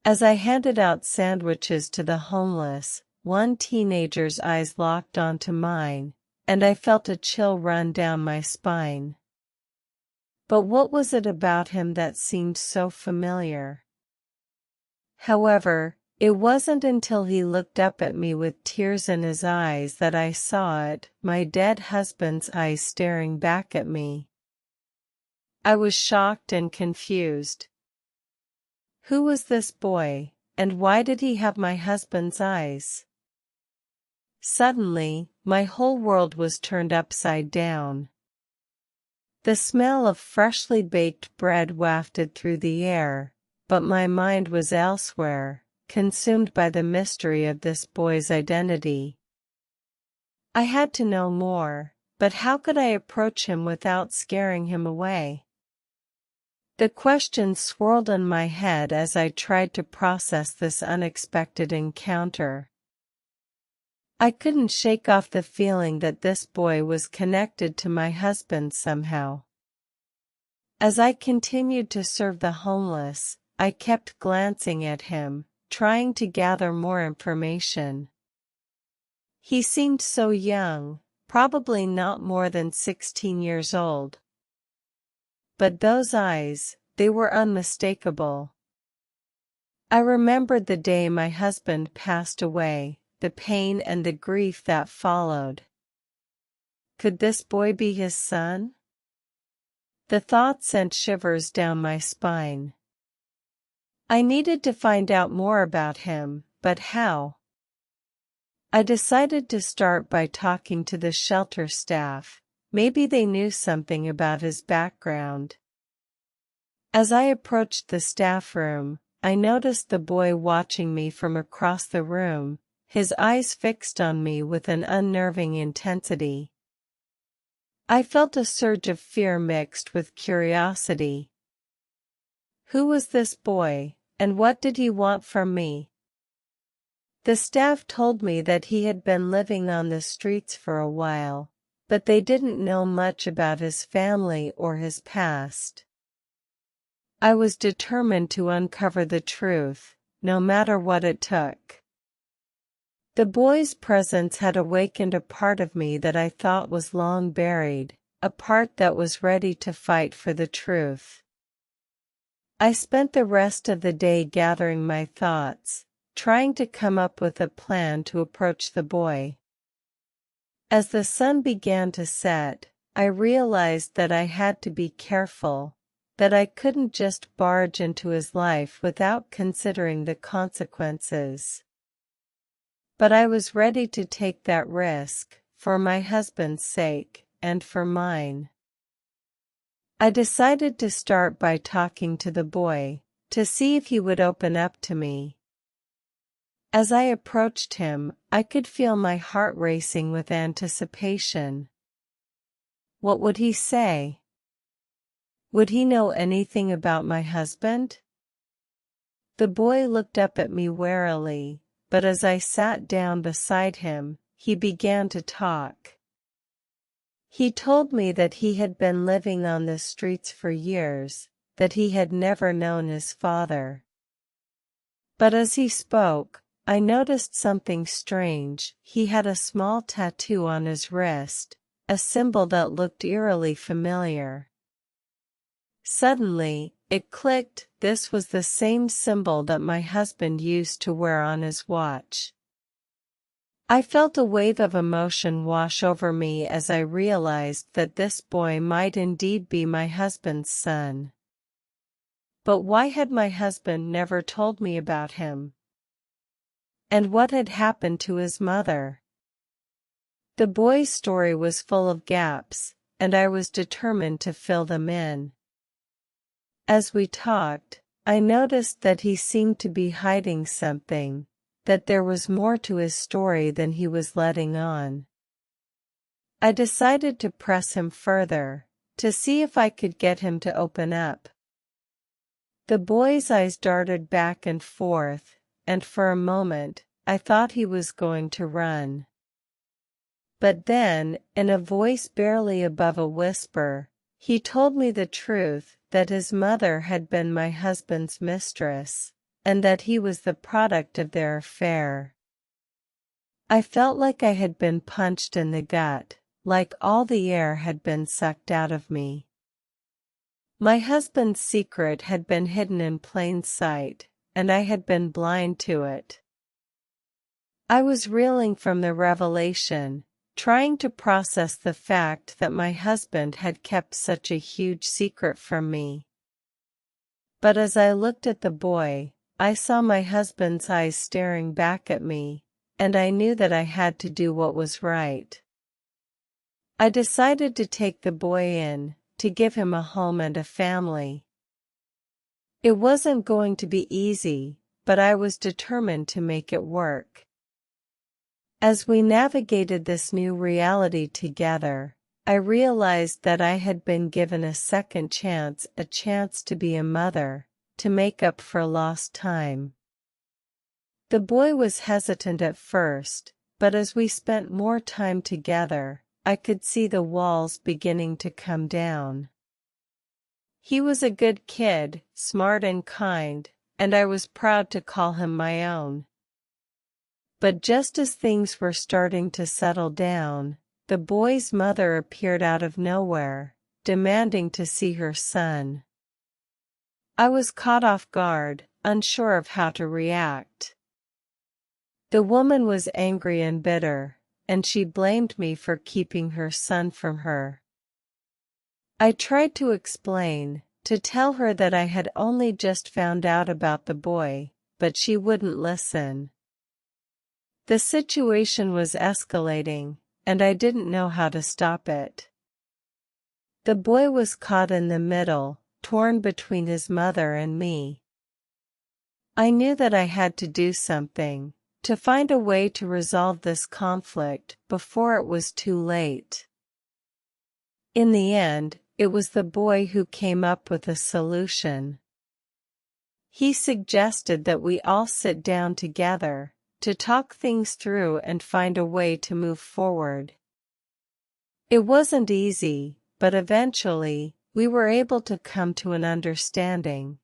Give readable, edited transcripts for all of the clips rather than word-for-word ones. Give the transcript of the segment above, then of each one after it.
As I handed out sandwiches to the homeless, one teenager's eyes locked onto mine, and I felt a chill run down my spine. But what was it about him that seemed so familiar? However, it wasn't until he looked up at me with tears in his eyes that I saw it, my dead husband's eyes staring back at me. I was shocked and confused. Who was this boy, and why did he have my husband's eyes? Suddenly, my whole world was turned upside down. The smell of freshly baked bread wafted through the air, but my mind was elsewhere, consumed by the mystery of this boy's identity. I had to know more, but how could I approach him without scaring him away? The questions swirled in my head as I tried to process this unexpected encounter. I couldn't shake off the feeling that this boy was connected to my husband somehow. As I continued to serve the homeless, I kept glancing at him, trying to gather more information. He seemed so young, probably not more than 16 years old. But those eyes, they were unmistakable. I remembered the day my husband passed away, the pain and the grief that followed. Could this boy be his son? The thought sent shivers down my spine. I needed to find out more about him, but how? I decided to start by talking to the shelter staff. Maybe they knew something about his background. As I approached the staff room, I noticed the boy watching me from across the room, his eyes fixed on me with an unnerving intensity. I felt a surge of fear mixed with curiosity. Who was this boy, and what did he want from me? The staff told me that he had been living on the streets for a while, but they didn't know much about his family or his past. I was determined to uncover the truth, no matter what it took. The boy's presence had awakened a part of me that I thought was long buried, a part that was ready to fight for the truth. I spent the rest of the day gathering my thoughts, trying to come up with a plan to approach the boy. As the sun began to set, I realized that I had to be careful, that I couldn't just barge into his life without considering the consequences. But I was ready to take that risk, for my husband's sake, and for mine. I decided to start by talking to the boy, to see if he would open up to me. As I approached him, I could feel my heart racing with anticipation. What would he say? Would he know anything about my husband? The boy looked up at me warily, but as I sat down beside him, he began to talk. He told me that he had been living on the streets for years, that he had never known his father. But as he spoke, I noticed something strange. He had a small tattoo on his wrist, a symbol that looked eerily familiar. Suddenly, it clicked, this was the same symbol that my husband used to wear on his watch. I felt a wave of emotion wash over me as I realized that this boy might indeed be my husband's son. But why had my husband never told me about him? And what had happened to his mother? The boy's story was full of gaps, and I was determined to fill them in. As we talked, I noticed that he seemed to be hiding something, that there was more to his story than he was letting on. I decided to press him further, to see if I could get him to open up. The boy's eyes darted back and forth, and for a moment, I thought he was going to run. But then, in a voice barely above a whisper, he told me the truth, that his mother had been my husband's mistress, and that he was the product of their affair. I felt like I had been punched in the gut, like all the air had been sucked out of me. My husband's secret had been hidden in plain sight, and I had been blind to it. I was reeling from the revelation, trying to process the fact that my husband had kept such a huge secret from me. But as I looked at the boy, I saw my husband's eyes staring back at me, and I knew that I had to do what was right. I decided to take the boy in, to give him a home and a family. It wasn't going to be easy, but I was determined to make it work. As we navigated this new reality together, I realized that I had been given a second chance, a chance to be a mother, to make up for lost time. The boy was hesitant at first, but as we spent more time together, I could see the walls beginning to come down. He was a good kid, smart and kind, and I was proud to call him my own. But just as things were starting to settle down, the boy's mother appeared out of nowhere, demanding to see her son. I was caught off guard, unsure of how to react. The woman was angry and bitter, and she blamed me for keeping her son from her. I tried to explain, to tell her that I had only just found out about the boy, but she wouldn't listen. The situation was escalating, and I didn't know how to stop it. The boy was caught in the middle, torn between his mother and me. I knew that I had to do something, to find a way to resolve this conflict before it was too late. In the end, it was the boy who came up with a solution. He suggested that we all sit down together, to talk things through and find a way to move forward. It wasn't easy, but eventually, we were able to come to an understanding.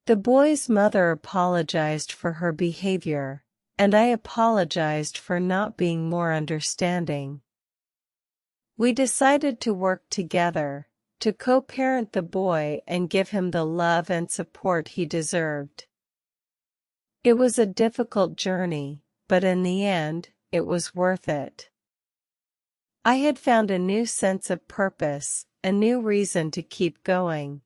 The boy's mother apologized for her behavior, and I apologized for not being more understanding. We decided to work together, to co-parent the boy and give him the love and support he deserved. It was a difficult journey, but in the end, it was worth it. I had found a new sense of purpose, a new reason to keep going.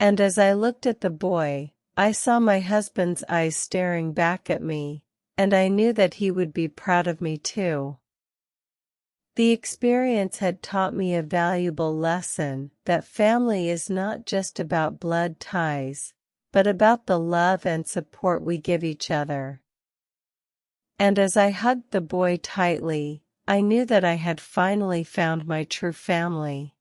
And as I looked at the boy, I saw my husband's eyes staring back at me, and I knew that he would be proud of me too. The experience had taught me a valuable lesson, that family is not just about blood ties, but about the love and support we give each other. And as I hugged the boy tightly, I knew that I had finally found my true family.